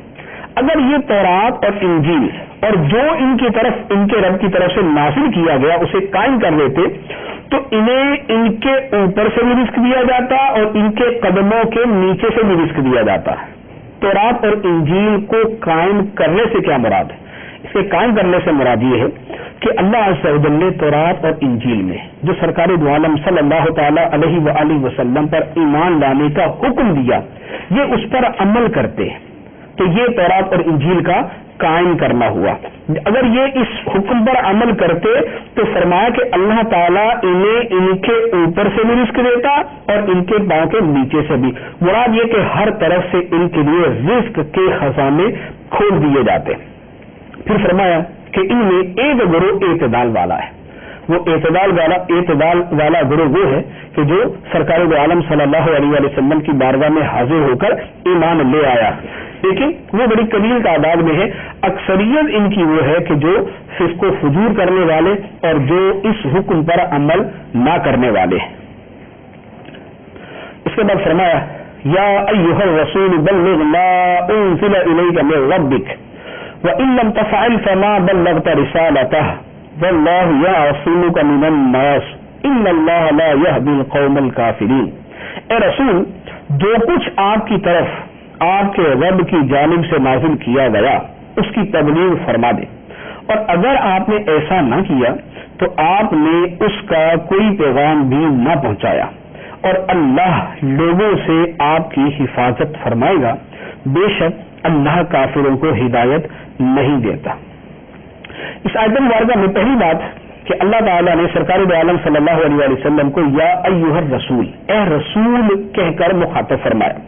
اگر یہ تورات اور انجیل اور جو ان کی طرف ان کے رب کی طرف سے نازل کیا گیا اسے قائم کر لیتے تو انہیں ان کے اوپر سے بھی رزق دیا جاتا اور ان کے قدموں کے نیچے سے بھی رزق دیا جاتا. تورات اور انجیل کو قائم کرنے سے کیا مراد ہے؟ اس کے قائم کرنے سے مراد یہ ہے کہ اللہ عز و جل نے تورات اور انجیل میں جو سرکار دو عالم صلی اللہ تعالی علیہ وآلہ وسلم پر ایمان لانے کا حکم دیا یہ اس پر عمل کرتے ہیں تو یہ تورات اور انجیل کا قائم کرنا ہوا. اگر یہ اس حکم پر عمل کرتے تو فرمایا کہ اللہ تعالیٰ انہیں ان کے اوپر سے بھی رزق دیتا اور ان کے پاؤں کے نیچے سے بھی. مراد یہ کہ ہر طرف سے ان کے لیے رزق کے خزانے کھول دیے جاتے. پھر فرمایا کہ ان میں ایک گروہ اعتدال والا ہے. وہ اعتدال والا گروہ وہ ہے کہ جو سرکار دو عالم صلی اللہ علیہ وسلم کی بارگاہ میں حاضر ہو کر ایمان لے آیا، لیکن وہ بڑی قلیل تعداد میں ہے. اکثریت ان کی وہ ہے کہ جو فسق و فجور کرنے والے اور جو اس حکم پر عمل نہ کرنے والے ہیں. اس کے بعد فرمایا یا ایھا الرسول بلغ ما انزل الیک من ربک وان لم تفعل فما بلغت رسالته واللہ یعصمک من الناس ان اللہ لا یہدی القوم الکافرین. اے رسول جو کچھ آپ کی طرف آپ کے رب کی جانب سے نازل کیا گیا اس کی تبلیغ فرما دے، اور اگر آپ نے ایسا نہ کیا تو آپ نے اس کا کوئی پیغام بھی نہ پہنچایا، اور اللہ لوگوں سے آپ کی حفاظت فرمائے گا، بے شک اللہ کافروں کو ہدایت نہیں دیتا. اس آیت مبارکہ میں پہلی بات کہ اللہ تعالیٰ نے سرکار دو عالم صلی اللہ علیہ وسلم کو یا ایھا الرسول، اے رسول کہہ کر مخاطب فرمایا۔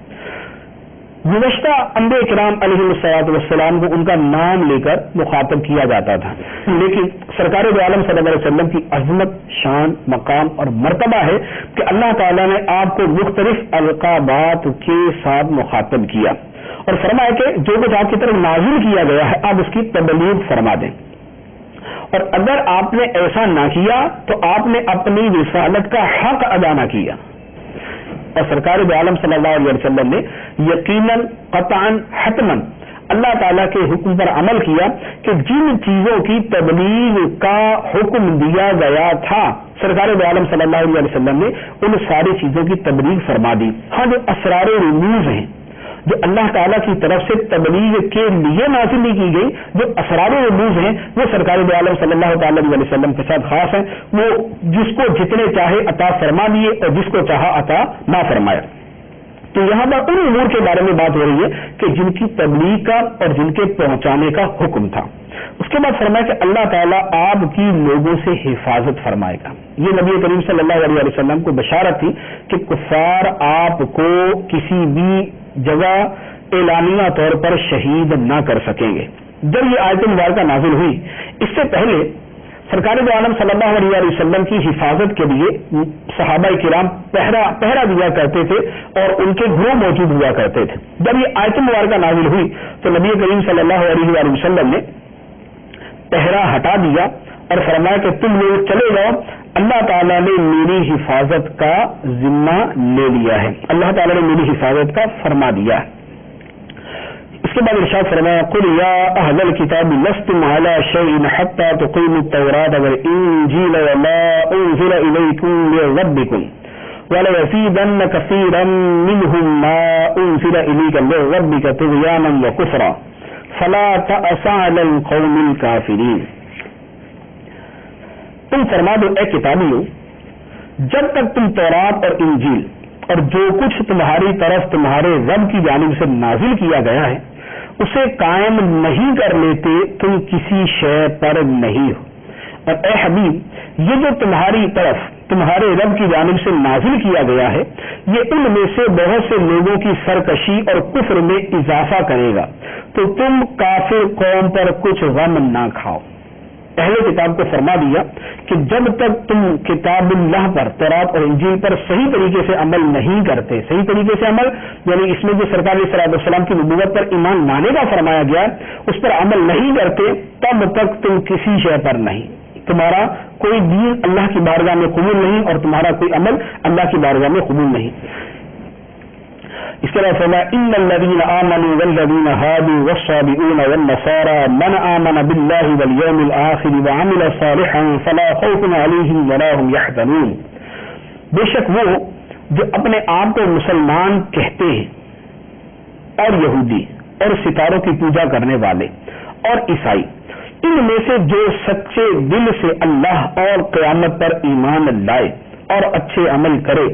گزشتہ انبیاء کرام علیہ الصلوۃ والسلام کو ان کا نام لے کر مخاطب کیا جاتا تھا، لیکن سرکار دو عالم صلی اللہ علیہ وسلم کی عظمت، شان، مقام اور مرتبہ ہے کہ اللہ تعالیٰ نے آپ کو مختلف القابات کے ساتھ مخاطب کیا اور فرمایا کہ جو کچھ آپ کی طرف نازل کیا گیا ہے آپ اس کی تبلیغ فرما دیں، اور اگر آپ نے ایسا نہ کیا تو آپ نے اپنی رسالت کا حق ادا نہ کیا۔ اور سرکار دو عالم صلی اللہ علیہ وسلم نے یقیناً، قطعاً، حتماً اللہ تعالیٰ کے حکم پر عمل کیا کہ جن چیزوں کی تبلیغ کا حکم دیا گیا تھا سرکار دو عالم صلی اللہ علیہ وسلم نے ان ساری چیزوں کی تبلیغ فرما دی۔ ہاں جو اسرار و رموز ہیں جو اللہ تعالیٰ کی طرف سے تبلیغ کے لیے نازل کی گئی، جو اسرار و رموز ہیں وہ سرکار دو عالم صلی اللہ تعالی علیہ وسلم کے ساتھ خاص ہیں، وہ جس کو جتنے چاہے عطا فرما دیے اور جس کو چاہا عطا نہ فرمایا۔ تو یہاں پر ان امور کے بارے میں بات ہو رہی ہے کہ جن کی تبلیغ کا اور جن کے پہنچانے کا حکم تھا۔ اس کے بعد فرمایا کہ اللہ تعالیٰ آپ کی لوگوں سے حفاظت فرمائے گا۔ یہ نبی کریم صلی اللہ علیہ وسلم کو بشارت تھی کہ کفار آپ کو کسی بھی جگہ اعلانیہ طور پر شہید نہ کر سکیں گے۔ جب یہ آیت مبارکہ نازل ہوئی، اس سے پہلے سرکار دو عالم صلی اللہ علیہ وسلم کی حفاظت کے لیے صحابہ کرام پہرا دیا کرتے تھے اور ان کے گروہ موجود ہوا کرتے تھے۔ جب یہ آیت مبارکہ نازل ہوئی تو نبی کریم صلی اللہ علیہ وسلم نے پہرا ہٹا دیا اور فرمایا کہ تم لوگ چلے جاؤ، اللہ تعالیٰ نے میری حفاظت کا ذمہ لے لیا ہے، اللہ تعالیٰ نے میری حفاظت کا فرما دیا ہے۔ اس کے بعد ارشاد فرمایا قل یا اہل الکتاب لستم علی شیء حتی تقیموا التوراۃ والانجیل وما انزل الیکم من ربکم وليزيدن كثيرا منهم ما انزل اليك من ربك طغيانا وكفرا فلا تأس على القوم الكافرين۔ تم فرما دو اے کتابیوں، جب تک تم تورات اور انجیل اور جو کچھ تمہاری طرف تمہارے رب کی جانب سے نازل کیا گیا ہے اسے قائم نہیں کر لیتے تم کسی شے پر نہیں ہو۔ اور اے حبیب، یہ جو تمہاری طرف تمہارے رب کی جانب سے نازل کیا گیا ہے یہ ان میں سے بہت سے لوگوں کی سرکشی اور کفر میں اضافہ کرے گا، تو تم کافر قوم پر کچھ غم نہ کھاؤ۔ اہل کتاب کو فرما دیا کہ جب تک تم کتاب اللہ پر، تورات اور انجیل پر صحیح طریقے سے عمل نہیں کرتے، صحیح طریقے سے عمل یعنی اس میں جو سرکار علیہ الصلوۃ والسلام کی نبوت پر ایمان لانے کا فرمایا گیا اس پر عمل نہیں کرتے، تب تک تم کسی شے پر نہیں، تمہارا کوئی دین اللہ کی بارگاہ میں قبول نہیں اور تمہارا کوئی عمل اللہ کی بارگاہ میں قبول نہیں۔ اس کے بعد فرمایا ان الذين آمنوا والذين هادوا والصابئون والنصارى من آمن بالله واليوم الآخر وعمل صالحا فلا خوف عليهم ولا هم يحزنون۔ بے شک وہ جو اپنے آپ کو مسلمان کہتے ہیں اور یہودی اور ستاروں کی پوجا کرنے والے اور عیسائی، ان میں سے جو سچے دل سے اللہ اور قیامت پر ایمان لائے اور اچھے عمل کرے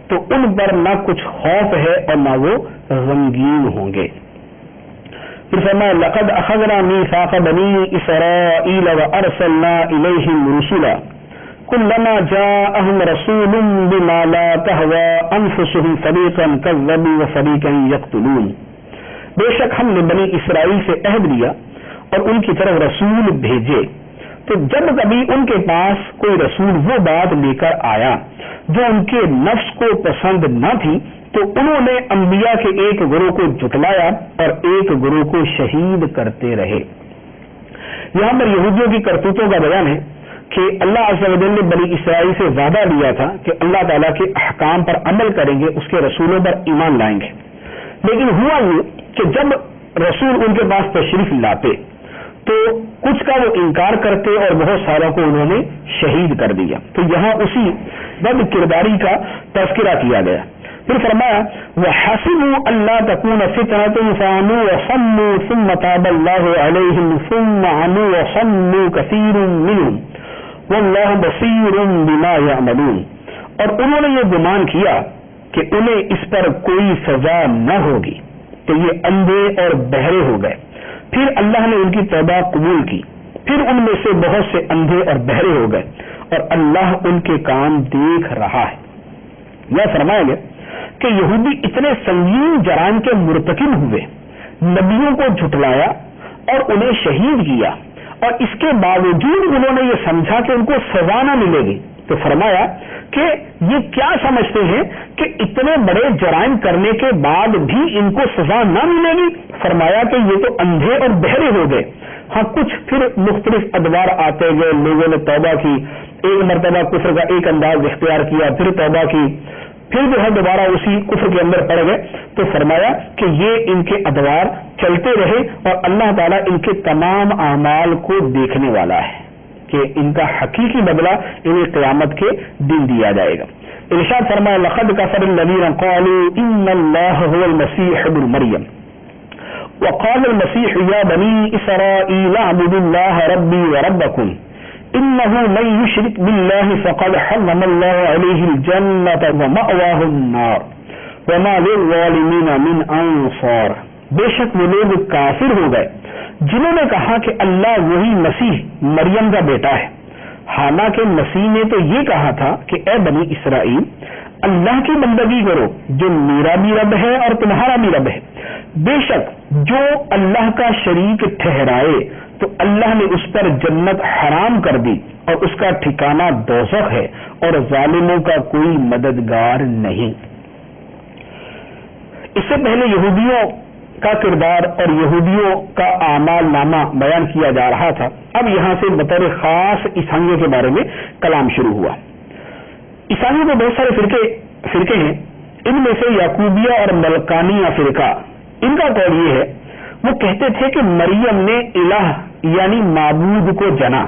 تو ان پر نہ کچھ خوف ہے اور نہ وہ غمگین ہوں گے۔ پھر فرمایا لقد اخذنا میثاق بنی اسرائیل وارسلنا الیہم رسلا كلما جاءهم رسول بما لا تهوى انفسهم فريقا كذبوا وفريقا يقتلون۔ بے شک ہم نے بنی اسرائیل سے عہد لیا اور ان کی طرف رسول بھیجے، تو جب کبھی ان کے پاس کوئی رسول وہ بات لے کر آیا جو ان کے نفس کو پسند نہ تھی تو انہوں نے انبیاء کے ایک گروہ کو جھٹلایا اور ایک گروہ کو شہید کرتے رہے۔ یہاں پر یہودیوں کی کرتوتوں کا بیان ہے کہ اللہ عز و جل نے بنی اسرائیل سے وعدہ لیا تھا کہ اللہ تعالیٰ کے احکام پر عمل کریں گے، اس کے رسولوں پر ایمان لائیں گے، لیکن ہوا یہ کہ جب رسول ان کے پاس تشریف لاتے تو کچھ کا وہ انکار کرتے اور بہت ساروں کو انہوں نے شہید کر دیا۔ تو یہاں اسی بد کرداری کا تذکرہ کیا گیا۔ پھر فرمایا وَحَسِبُوا أَلَّا تَكُونَ فِتْنَةٌ فَعَمُوا وَصَمُّوا ثُمَّ تَابَ اللَّهُ عَلَيْهِمْ ثُمَّ عَمُوا وَصَمُّوا كَثِيرٌ مِّنْهُمْ وَاللَّهُ بَصِيرٌ بِمَا يَعْمَلُونَ۔ اور انہوں نے یہ گمان کیا کہ انہیں اس پر کوئی سزا نہ ہوگی تو یہ اندھے اور بہرے ہو گئے، پھر اللہ نے ان کی توبہ قبول کی پھر ان میں سے بہت سے اندھے اور بہرے ہو گئے اور اللہ ان کے کام دیکھ رہا ہے. یہ فرمایا گیا کہ یہودی اتنے سنگین جرائم کے مرتکب ہوئے، نبیوں کو جھٹلایا اور انہیں شہید کیا، اور اس کے باوجود انہوں نے یہ سمجھا کہ ان کو سزا نہ ملے گی. تو فرمایا کہ یہ کیا سمجھتے ہیں کہ اتنے بڑے جرائم کرنے کے بعد بھی ان کو سزا نہ ملے گی؟ فرمایا کہ یہ تو اندھے اور بہرے ہو گئے. ہاں کچھ پھر مختلف ادوار آتے گئے، لوگوں نے توبہ کی، ایک مرتبہ کفر کا ایک انداز اختیار کیا، پھر توبہ کی، پھر جو ہے دوبارہ اسی کفر کے اندر پڑ گئے. تو فرمایا کہ یہ ان کے ادوار چلتے رہے اور اللہ تعالیٰ ان کے تمام اعمال کو دیکھنے والا ہے کہ ان کا حقیقی بدلہ انہیں قیامت کے دن دیا جائے گا. ارشاد فرمایا لقد کفر الذین قالوا ان اللہ هو المسیح ابن مریم وقال المسیح یا بنی اسرائیل اعبدوا اللہ ربی وربکم انه من یشرک باللہ فقد حرم اللہ علیہ الجنۃ ومأواہ النار وما للظالمین من انصار. بے شک وہ لوگ کافر ہو گئے جنہوں نے کہا کہ اللہ وہی مسیح مریم کا بیٹا ہے، حالانکہ مسیح نے تو یہ کہا تھا کہ اے بنی اسرائیل اللہ کی بندگی کرو جو میرا بھی رب ہے اور تمہارا بھی رب ہے. بے شک جو اللہ کا شریک ٹھہرائے تو اللہ نے اس پر جنت حرام کر دی اور اس کا ٹھکانہ دوزخ ہے اور ظالموں کا کوئی مددگار نہیں. اس سے پہلے یہودیوں کا کردار اور یہودیوں کا اعمال نامہ بیان کیا جا رہا تھا. اب یہاں سے بطور خاص عیسائیوں کے بارے میں کلام شروع ہوا. عیسائیوں کے بہت سارے فرقے ہیں، ان میں سے یعقوبیہ اور ملکانیہ فرقہ، ان کا قول یہ ہے، وہ کہتے تھے کہ مریم نے الہ یعنی معبود کو جنا،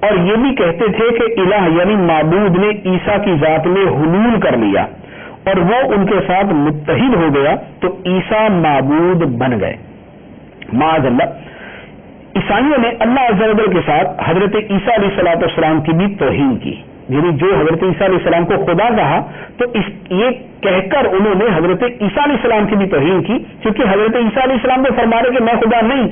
اور یہ بھی کہتے تھے کہ الہ یعنی معبود نے عیسیٰ کی ذات میں حلول کر لیا اور وہ ان کے ساتھ متحد ہو گیا تو عیسیٰ معبود بن گئے. معاذ اللہ. عیسائیوں نے اللہ عز و جل کے ساتھ حضرت عیسیٰ علیہ السلام کی بھی توہین کی، یعنی جو حضرت عیسیٰ علیہ السلام کو خدا کہا تو یہ کہہ کر انہوں نے حضرت عیسیٰ علیہ السلام کی بھی توہین کی، کیونکہ حضرت عیسیٰ علیہ السلام کو فرما رہے کہ میں خدا نہیں،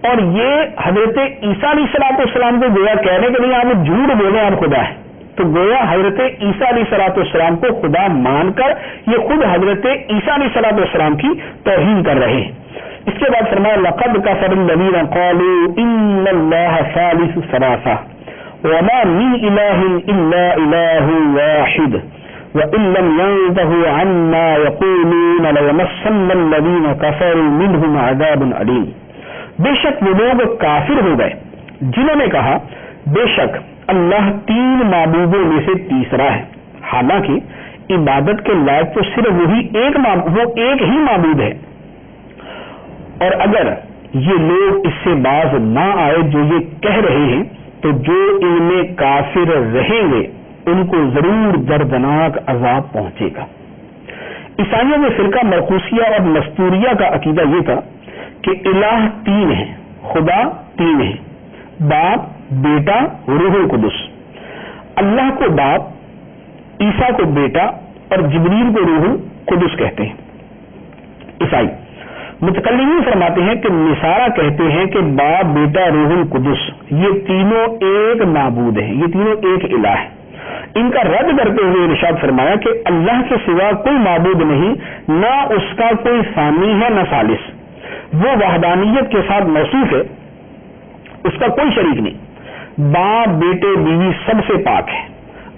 اور یہ حضرت عیسیٰ علیہ السلام کو گویا کہنے کے لیے آپ جھوٹ بولے آپ خدا ہے، تو گویا حضرت عیسیٰ علیہ السلام کو خدا مان کر یہ خود حضرت عیسیٰ علیہ السلام کی توہین کر رہے ہیں. اس کے بعد فرمایا لقد کفر الذین قالوا ان اللہ ثالث ثلاثہ وما من الہ الا الہ واحد وان لم ينتهوا عما يقولون ليمسن الذین کفروا منهم عذاب علیم. بے شک وہ لوگ کافر ہو گئے جنہوں نے کہا بے شک اللہ تین معبودوں میں سے تیسرا ہے، حالانکہ عبادت کے لائق تو صرف وہ ایک ہی معبود ہے. اور اگر یہ لوگ اس سے باز نہ آئے جو یہ کہہ رہے ہیں تو جو ان میں کافر رہیں گے ان کو ضرور دردناک عذاب پہنچے گا. عیسائیوں میں فرقہ مرقوسیہ اور نستوریہ کا عقیدہ یہ تھا کہ الہ تین ہیں، خدا تین ہیں، باپ، بیٹا، روح القدس. اللہ کو باپ، عیسیٰ کو بیٹا اور جبریل کو روح القدس کہتے ہیں. عیسائی متکلمین فرماتے ہیں کہ نصارہ کہتے ہیں کہ باپ، بیٹا، روح القدس یہ تینوں ایک معبود ہیں، یہ تینوں ایک الہ ہے. ان کا رد کرتے ہوئے ارشاد فرمایا کہ اللہ کے سوا کوئی معبود نہیں، نہ اس کا کوئی ثانی ہے نہ ثالث، وہ وحدانیت کے ساتھ موصوف ہے، اس کا کوئی شریک نہیں. باپ، بیٹے، بیوی سب سے پاک ہے.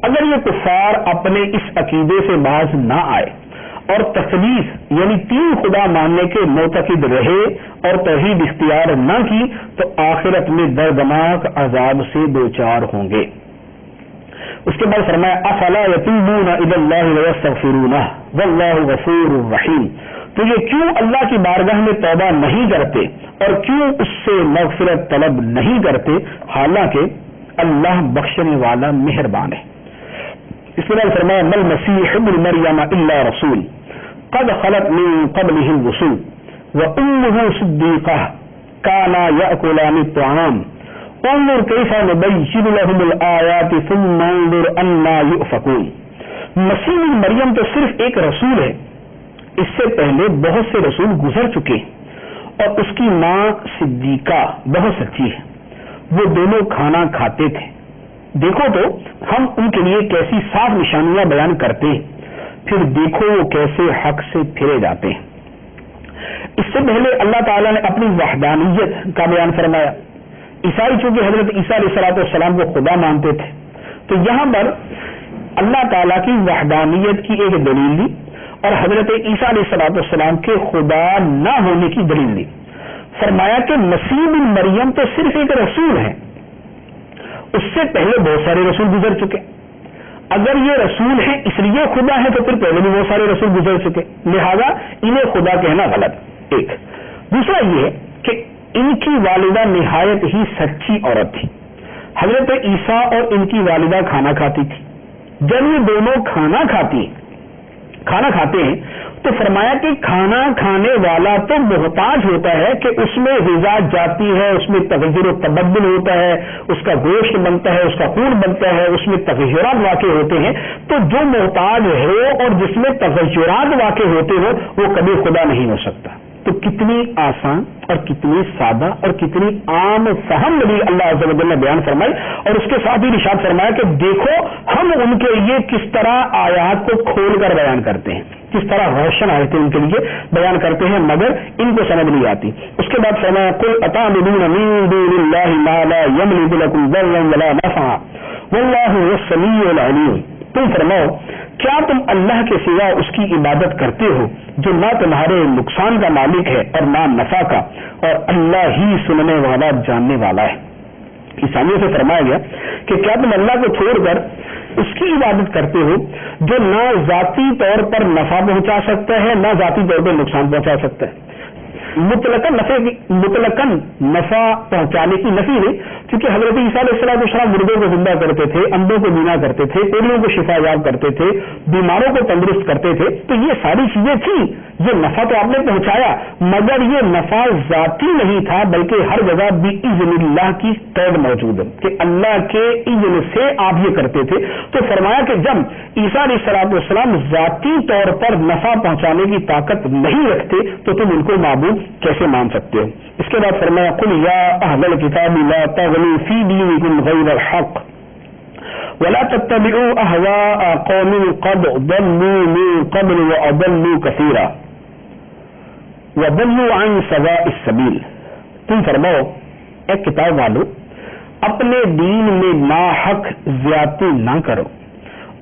اگر یہ کفار اپنے اس عقیدے سے باز نہ آئے اور تثلیث یعنی تین خدا ماننے کے معتقد رہے اور توحید اختیار نہ کی تو آخرت میں دردناک عذاب سے دوچار ہوں گے. اس کے بعد فرمایا افلا یتوبون الی اللہ ویستغفرونہ واللہ غفور رحیم. تو یہ کیوں اللہ کی بارگاہ میں توبہ نہیں کرتے اور کیوں اس سے مغفرت طلب نہیں کرتے حالانکہ اللہ بخشنے والا مہربان ہے. اس کے بعد فرمایا مل مسیح ابن مریم الا رسول قد خلت من قبله الرسل وامه صدیقہ کانا یاکلان الطعام انظر کیف نبین لهم الآیات ثم انظر انا یؤفکون. مسیح مریم تو صرف ایک رسول ہے، اس سے پہلے بہت سے رسول گزر چکے اور اس کی ماں صدیقہ بہت سچی ہے. وہ دونوں کھانا کھاتے تھے، دیکھو تو ہم ان کے لیے کیسی صاف نشانیاں بیان کرتے ہیں، پھر دیکھو وہ کیسے حق سے پھرے جاتے ہیں۔ اس سے پہلے اللہ تعالیٰ نے اپنی وحدانیت کا بیان فرمایا۔ عیسائی چونکہ حضرت عیسیٰ علیہ السلام کو خدا مانتے تھے، تو یہاں پر اللہ تعالیٰ کی وحدانیت کی ایک دلیل دی اور حضرت عیسیٰ علیہ السلام کے خدا نہ ہونے کی دلیل دی۔ فرمایا کہ مسیح بن مریم تو صرف ایک رسول ہے، اس سے پہلے بہت سارے رسول گزر چکے، اگر یہ رسول ہیں اس لیے خدا ہے تو پھر پہلے بھی بہت سارے رسول گزر چکے، لہذا انہیں خدا کہنا غلط۔ ایک دوسرا یہ ہے کہ ان کی والدہ نہایت ہی سچی عورت تھی۔ حضرت عیسیٰ اور ان کی والدہ کھانا کھاتی تھی، جب یہ دونوں کھانا کھاتے ہیں تو فرمایا کہ کھانا کھانے والا تو محتاج ہوتا ہے کہ اس میں غذا جاتی ہے، اس میں تغیر و تبدل ہوتا ہے، اس کا گوشت بنتا ہے، اس کا خون بنتا ہے، اس میں تغیرات واقع ہوتے ہیں، تو جو محتاج ہو اور جس میں تغیرات واقع ہوتے ہو وہ کبھی خدا نہیں ہو سکتا۔ تو کتنی آسان اور کتنی سادہ اور کتنی عام فہم نبی اللہ عز و جل نے بیان فرمائی، اور اس کے ساتھ ہی ارشاد فرمایا کہ دیکھو ہم ان کے لیے کس طرح آیات کو کھول کر بیان کرتے ہیں، کس طرح روشن آیتیں ان کے لیے بیان کرتے ہیں، مگر ان کو سمجھ نہیں آتی۔ اس کے بعد فرمایا قل اتعبدون من دون اللہ ما لا یملک لکم ضرا ولا نفعا واللہ هو السمیع العلیم۔ تم فرماؤ کیا تم اللہ کے سوا اس کی عبادت کرتے ہو جو نہ تمہارے نقصان کا مالک ہے اور نہ نفع کا، اور اللہ ہی سننے والا جاننے والا ہے۔ عیسائیوں سے فرمایا گیا کہ کیا تم اللہ کو چھوڑ کر اس کی عبادت کرتے ہو جو نہ ذاتی طور پر نفع پہنچا سکتا ہے نہ ذاتی طور پر نقصان پہنچا سکتا ہے۔ مطلقاً نفع پہنچانے کی نفی نہیں، کیونکہ حضرت عیسیٰ علیہ السلام مردوں کو زندہ کرتے تھے، اندھوں کو بینا کرتے تھے، کوڑیوں کو شفا یاب کرتے تھے، بیماروں کو تندرست کرتے تھے، تو یہ ساری چیزیں تھیں، یہ نفع تو آپ نے پہنچایا، مگر یہ نفع ذاتی نہیں تھا، بلکہ ہر جگہ بِإِذْنِ اللہ کی قید موجود ہے کہ اللہ کے اذن سے آپ یہ کرتے تھے۔ تو فرمایا کہ جب عیسیٰ علیہ السلام ذاتی طور پر نفع پہنچانے کی طاقت نہیں رکھتے تو تم ان کو معبود کیسے مان سکتے ہو؟ اس کے بعد فرمایا قل یا اہل الکتاب لا تغلوا فی دینکم غیر الحق ولا تتبعوا اهواء قوم قد ضلوا من قبل واضلوا كثيرا وضلوا عن سواء السبيل۔ تم فرماؤ اے کتاب والو اپنے دین میں ناحق زیادتی نہ کرو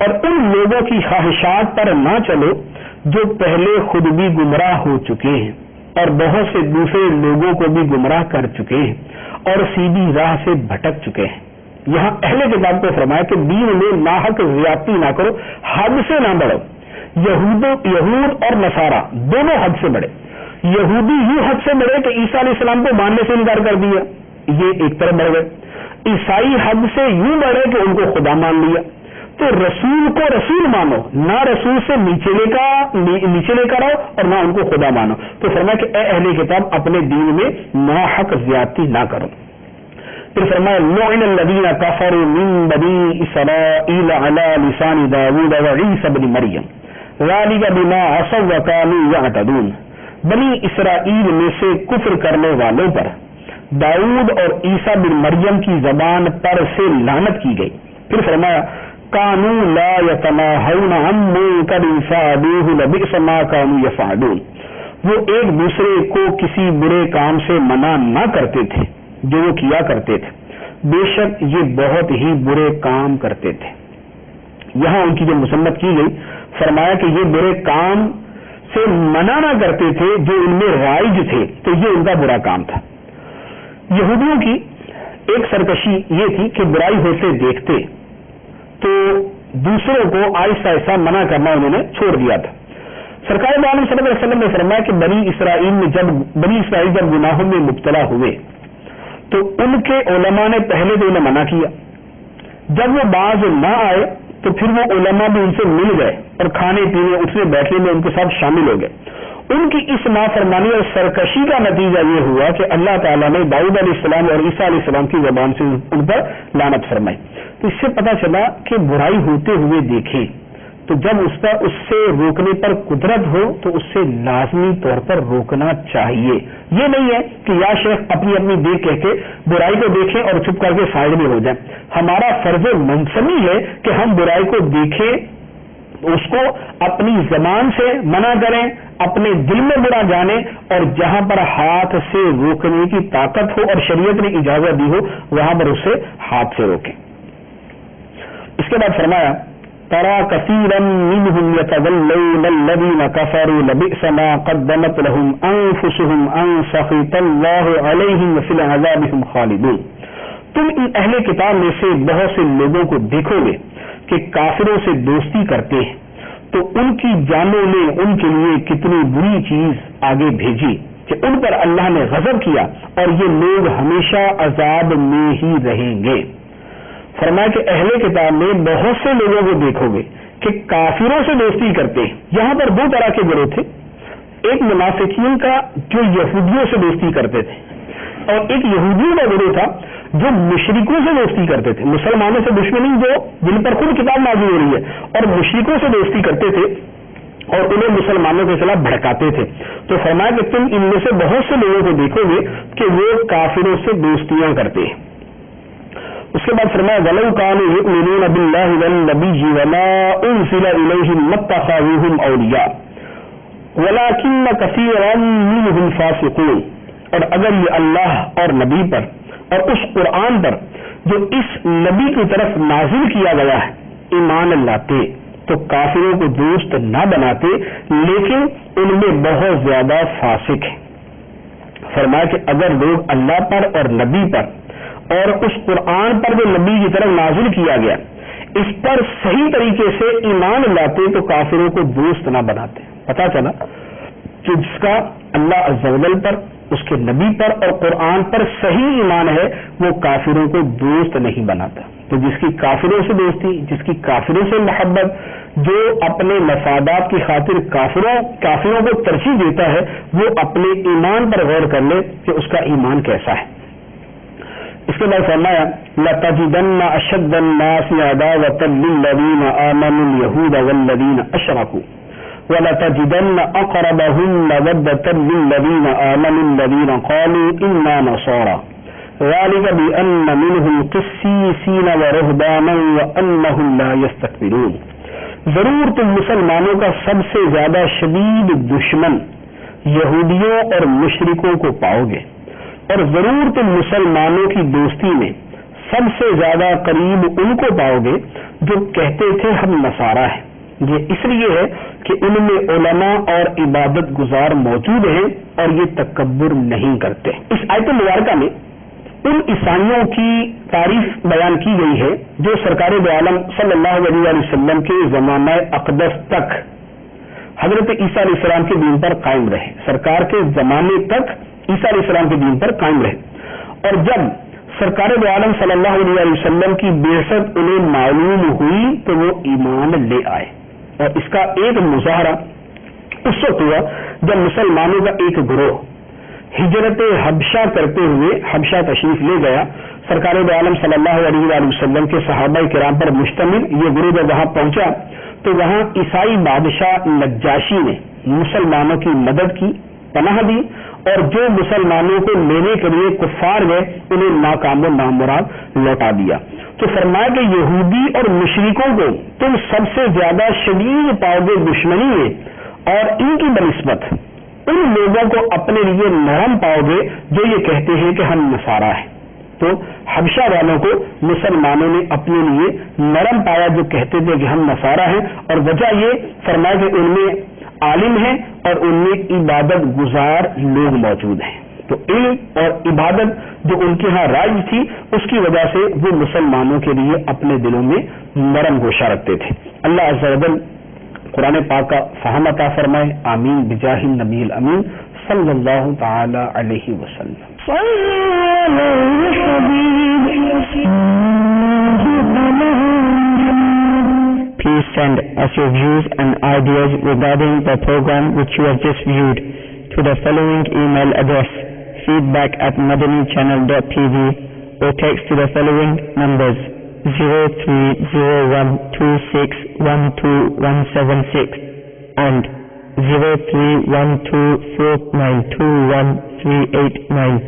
اور ان لوگوں کی خواہشات پر نہ چلو جو پہلے خود بھی گمراہ ہو چکے ہیں اور بہت سے دوسرے لوگوں کو بھی گمراہ کر چکے ہیں اور سیدھی راہ سے بھٹک چکے ہیں۔ یہاں اہل کتاب کو فرمایا کہ دین میں ناحق زیادتی نہ کرو، حد سے نہ بڑھو۔ یہود اور نصارہ دونوں حد سے بڑھے، یہودی یوں حد سے بڑھے کہ عیسیٰ علیہ السلام کو ماننے سے انکار کر دیا، یہ ایک طرف بڑھ گئے۔ عیسائی حد سے یوں بڑھے کہ ان کو خدا مان لیا۔ تو رسول کو رسول مانو، نہ رسول سے نیچے لے کر آؤ اور نہ ان کو خدا مانو۔ تو فرمایا کہ اے اہل کتاب اپنے دین میں ناحق زیادتی نہ کرو۔ پھر فرمایا لعن الذین کفروا من بنی اسرائیل علی لسان داود وعیسی ابن مریم ذلک بما عصوا وکانوا یعتدون۔ بنی اسرائیل میں سے کفر کرنے والوں پر داؤد اور عیسی بن مریم کی زبان پر سے لعنت کی گئی۔ پھر فرمایا کانوا لا یتناہون عن منکر فعلوہ لبئس ما کانوا یفعلون۔ وہ ایک دوسرے کو کسی برے کام سے منع نہ کرتے تھے جو وہ کیا کرتے تھے، بے شک یہ بہت ہی برے کام کرتے تھے۔ یہاں ان کی جو مذمت کی گئی، فرمایا کہ یہ برے کام سے منع نہ کرتے تھے جو ان میں رائج تھے، تو یہ ان کا برا کام تھا۔ یہودیوں کی ایک سرکشی یہ تھی کہ برائی ہوتے دیکھتے تو دوسروں کو آہستہ آہستہ منع کرنا انہوں نے چھوڑ دیا تھا۔ سرکار دو عالم صلی اللہ علیہ وسلم نے فرمایا کہ بنی اسرائیل جب گناہوں میں مبتلا ہوئے تو ان کے علماء نے پہلے تو انہیں منع کیا، جب وہ باز نہ آئے تو پھر وہ علماء بھی ان سے مل گئے اور کھانے پینے اٹھنے بیٹھنے میں ان کے ساتھ شامل ہو گئے۔ ان کی اس نافرمانی اور سرکشی کا نتیجہ یہ ہوا کہ اللہ تعالیٰ نے داؤد علیہ السلام اور عیسیٰ علیہ السلام کی زبان سے ان پر لعنت فرمائی۔ تو اس سے پتہ چلا کہ برائی ہوتے ہوئے دیکھیں تو جب اس سے روکنے پر قدرت ہو تو اس سے لازمی طور پر روکنا چاہیے. یہ نہیں ہے کہ یا شیخ اپنی اپنی دیکھ کہہ کے برائی کو دیکھیں اور چپ کر کے سائڈ میں ہو جائیں. ہمارا فرض منصبی ہے کہ ہم برائی کو دیکھیں, اس کو اپنی زبان سے منع کریں, اپنے دل میں برا جانیں, اور جہاں پر ہاتھ سے روکنے کی طاقت ہو اور شریعت نے اجازت دی ہو وہاں پر اسے ہاتھ سے روکیں. اس کے بعد فرمایا ترى كثيرا منهم يتولون الذين كفروا لبئس ما قدمت لهم انفسهم ان سخط الله عليهم وفي العذاب هم خالدون. تم ان اہل کتاب میں سے بہت سے لوگوں کو دیکھو گے کہ کافروں سے دوستی کرتے ہیں تو ان کی جانوں نے ان کے لیے کتنی بری چیز آگے بھیجی کہ ان پر اللہ نے غضب کیا اور یہ لوگ ہمیشہ عذاب میں ہی رہیں گے. فرمایا کہ اہل کتاب میں بہت سے لوگوں کو دیکھو گے کہ کافروں سے دوستی کرتے ہیں. یہاں پر دو طرح کے گروہ تھے, ایک منافقین کا جو یہودیوں سے دوستی کرتے تھے, اور ایک یہودیوں کا گروہ تھا جو مشرکوں سے دوستی کرتے تھے. مسلمانوں سے دشمنی جو جن پر خود کتاب نازل ہو رہی ہے, اور مشرکوں سے دوستی کرتے تھے اور انہیں مسلمانوں کے خلاف بھڑکاتے تھے. تو فرمایا کہ تم ان میں سے بہت سے لوگوں کو دیکھو گے کہ وہ کافروں سے دوستیاں کرتے ہیں. اس کے بعد فرمایا وَلَوْ كَانُوا يُؤْمِنُونَ بِاللَّهِ وَالنَّبِيِّ وَمَا أُنزِلَ إِلَيْهِمْ مَا اتَّخَذُوهُمْ أَوْلِيَاءَ وَلَكِنَّ كَثِيرًا مِّنْهُمْ فَاسِقُونَ. اور اگر یہ اللہ اور نبی پر اور اس قرآن پر جو اس نبی کی طرف نازل کیا گیا ہے ایمان لاتے تو کافروں کو دوست نہ بناتے, لیکن ان میں بہت زیادہ فاسق ہیں. فرمایا کہ اگر لوگ اللہ پر اور نبی پر اور اس قرآن پر جو نبی کی طرف نازل کیا گیا اس پر صحیح طریقے سے ایمان لاتے تو کافروں کو دوست نہ بناتے. پتا چلا کہ جس کا اللہ عز و جل پر, اس کے نبی پر اور قرآن پر صحیح ایمان ہے وہ کافروں کو دوست نہیں بناتا. تو جس کی کافروں سے دوستی, جس کی کافروں سے محبت, جو اپنے مفادات کی خاطر کافروں کو ترجیح دیتا ہے, وہ اپنے ایمان پر غور کر لے کہ اس کا ایمان کیسا ہے. اس کے بعد فرمایا لَتَجِدَنَّ أَشَدَّ النَّاسِ عَدَاوَةً لِلَّذِينَ آمَنُوا الْيَهُودَ وَالَّذِينَ أَشْرَكُوا وَلَتَجِدَنَّ أَقْرَبَهُمْ مَوَدَّةً لِلَّذِينَ آمَنُوا الَّذِينَ قَالُوا إِنَّا نَصَارَى ذَلِكَ بِأَنَّ مِنْهُمْ قِسِّيسِينَ وَرُهْبَانًا وَأَنَّهُمْ لَا يَسْتَكْبِرُونَ. ضرور تم مسلمانوں کا سب سے زیادہ شدید دشمن یہودیوں اور مشرکوں کو پاؤ گے, اور ضرور تم مسلمانوں کی دوستی میں سب سے زیادہ قریب ان کو پاؤ گے جو کہتے تھے ہم نصارہ ہیں. یہ اس لیے ہے کہ ان میں علماء اور عبادت گزار موجود ہیں اور یہ تکبر نہیں کرتے. اس آیت مبارکہ میں ان عیسائیوں کی تعریف بیان کی گئی ہے جو سرکار دو عالم صلی اللہ علیہ وسلم کے زمانہ اقدس تک حضرت عیسیٰ علیہ السلام کے دین پر قائم رہے. سرکار کے زمانے تک عیسیٰ علیہ السلام کے دین پر قائم رہے, اور جب سرکار دو عالم صلی اللہ علیہ وسلم کی بعثت انہیں معلوم ہوئی تو وہ ایمان لے آئے. اور اس کا ایک مظاہرہ اس وقت ہوا جب مسلمانوں کا ایک گروہ ہجرت حبشہ کرتے ہوئے حبشہ تشریف لے گیا. سرکار دو عالم صلی اللہ علیہ وسلم کے صحابہ کرام پر مشتمل یہ گروہ جب وہاں پہنچا تو وہاں عیسائی بادشاہ نجاشی نے مسلمانوں کی مدد کی, پناہ دی, اور جو مسلمانوں کو لینے کے لیے کفار گئے انہیں ناکام و نامراد لوٹا دیا. تو فرمایا کہ یہودی اور مشرکوں کو تم سب سے زیادہ شدید پاؤ گے دشمنی میں, اور ان کی بنسبت ان لوگوں کو اپنے لیے نرم پاؤ گے جو یہ کہتے ہیں کہ ہم نصارہ ہیں. تو حبشہ والوں کو مسلمانوں نے اپنے لیے نرم پایا جو کہتے تھے کہ ہم نصارہ ہیں, اور وجہ یہ فرمایا کہ ان میں عالم ہیں اور ان میں عبادت گزار لوگ موجود ہیں. تو علم اور عبادت جو ان کے ہاں رائج تھی اس کی وجہ سے وہ مسلمانوں کے لیے اپنے دلوں میں نرم گوشہ رکھتے تھے. اللہ عز و جل قرآن پاک کا فہم عطا فرمائے. آمین بجاہ النبی الامین صلی اللہ تعالی علیہ وسلم. Please send us your views and ideas regarding the program which you have just viewed to the following email address feedback@madanichannel.tv or text to the following numbers 0301261276 and 0312492138 9.